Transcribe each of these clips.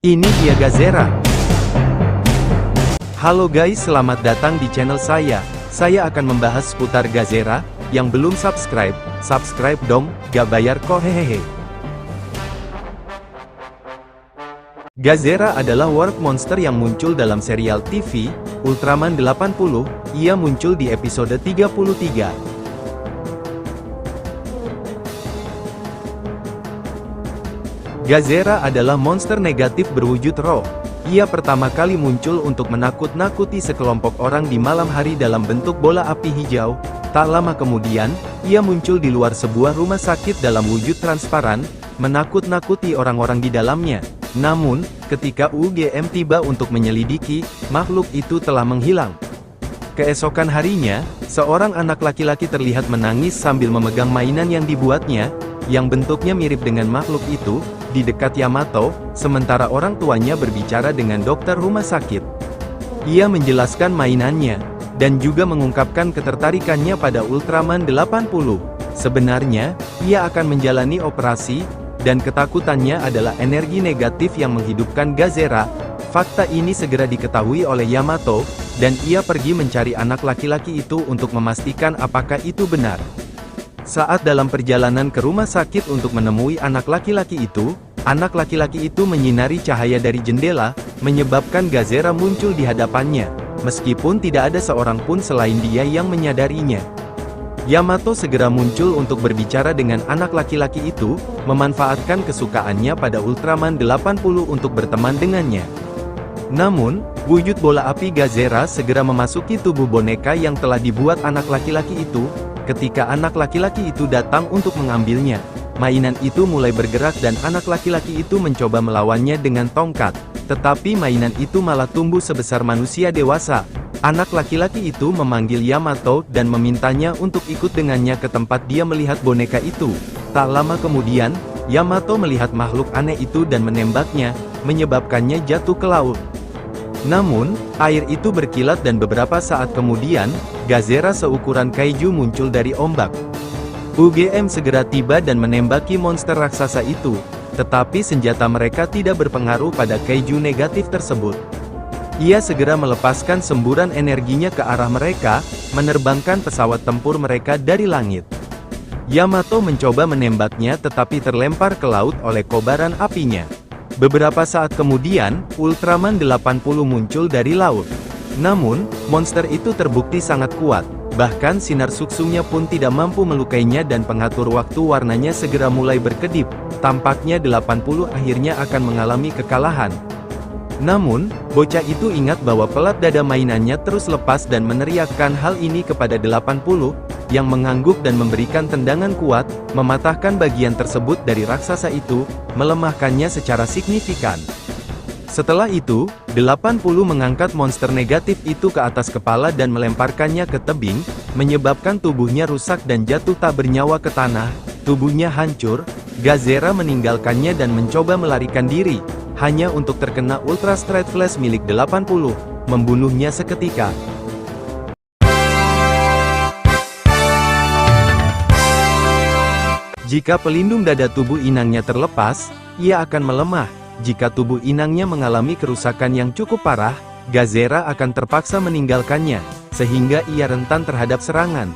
Ini dia Gazera. Halo guys, selamat datang di channel saya. Saya akan membahas seputar Gazera. Yang belum subscribe, subscribe dong, gak bayar kok hehehe. Gazera adalah world monster yang muncul dalam serial TV, Ultraman 80, ia muncul di episode 33. Gazera adalah monster negatif berwujud roh. Ia pertama kali muncul untuk menakut-nakuti sekelompok orang di malam hari dalam bentuk bola api hijau. Tak lama kemudian, ia muncul di luar sebuah rumah sakit dalam wujud transparan, menakut-nakuti orang-orang di dalamnya. Namun, ketika UGM tiba untuk menyelidiki, makhluk itu telah menghilang. Keesokan harinya, seorang anak laki-laki terlihat menangis sambil memegang mainan yang dibuatnya, yang bentuknya mirip dengan makhluk itu, di dekat Yamato, sementara orang tuanya berbicara dengan dokter rumah sakit. Ia menjelaskan mainannya, dan juga mengungkapkan ketertarikannya pada Ultraman 80. Sebenarnya, ia akan menjalani operasi, dan ketakutannya adalah energi negatif yang menghidupkan Gazera. Fakta ini segera diketahui oleh Yamato, dan ia pergi mencari anak laki-laki itu untuk memastikan apakah itu benar. Saat dalam perjalanan ke rumah sakit untuk menemui anak laki-laki itu menyinari cahaya dari jendela, menyebabkan Gazera muncul di hadapannya, meskipun tidak ada seorang pun selain dia yang menyadarinya. Yamato segera muncul untuk berbicara dengan anak laki-laki itu, memanfaatkan kesukaannya pada Ultraman 80 untuk berteman dengannya. Namun, wujud bola api Gazera segera memasuki tubuh boneka yang telah dibuat anak laki-laki itu. Ketika anak laki-laki itu datang untuk mengambilnya, mainan itu mulai bergerak dan anak laki-laki itu mencoba melawannya dengan tongkat. Tetapi mainan itu malah tumbuh sebesar manusia dewasa. Anak laki-laki itu memanggil Yamato dan memintanya untuk ikut dengannya ke tempat dia melihat boneka itu. Tak lama kemudian, Yamato melihat makhluk aneh itu dan menembaknya, menyebabkannya jatuh ke laut. Namun, air itu berkilat dan beberapa saat kemudian, Gazera seukuran kaiju muncul dari ombak. UGM segera tiba dan menembaki monster raksasa itu, tetapi senjata mereka tidak berpengaruh pada kaiju negatif tersebut. Ia segera melepaskan semburan energinya ke arah mereka, menerbangkan pesawat tempur mereka dari langit. Yamato mencoba menembaknya tetapi terlempar ke laut oleh kobaran apinya. Beberapa saat kemudian, Ultraman 80 muncul dari laut. Namun, monster itu terbukti sangat kuat. Bahkan sinar suksungnya pun tidak mampu melukainya dan pengatur waktu warnanya segera mulai berkedip. Tampaknya 80 akhirnya akan mengalami kekalahan. Namun, bocah itu ingat bahwa pelat dada mainannya terus lepas dan meneriakkan hal ini kepada 80, yang mengangguk dan memberikan tendangan kuat, mematahkan bagian tersebut dari raksasa itu, melemahkannya secara signifikan. Setelah itu, 80 mengangkat monster negatif itu ke atas kepala dan melemparkannya ke tebing, menyebabkan tubuhnya rusak dan jatuh tak bernyawa ke tanah, tubuhnya hancur. Gazera meninggalkannya dan mencoba melarikan diri, hanya untuk terkena Ultra Strike Flash milik 80, membunuhnya seketika. Jika pelindung dada tubuh inangnya terlepas, ia akan melemah. Jika tubuh inangnya mengalami kerusakan yang cukup parah, Gazera akan terpaksa meninggalkannya, sehingga ia rentan terhadap serangan.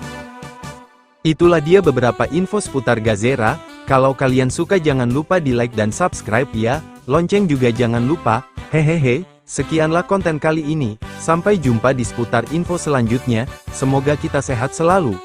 Itulah dia beberapa info seputar Gazera. Kalau kalian suka jangan lupa di like dan subscribe ya, lonceng juga jangan lupa, hehehe. Sekianlah konten kali ini, sampai jumpa di seputar info selanjutnya, semoga kita sehat selalu.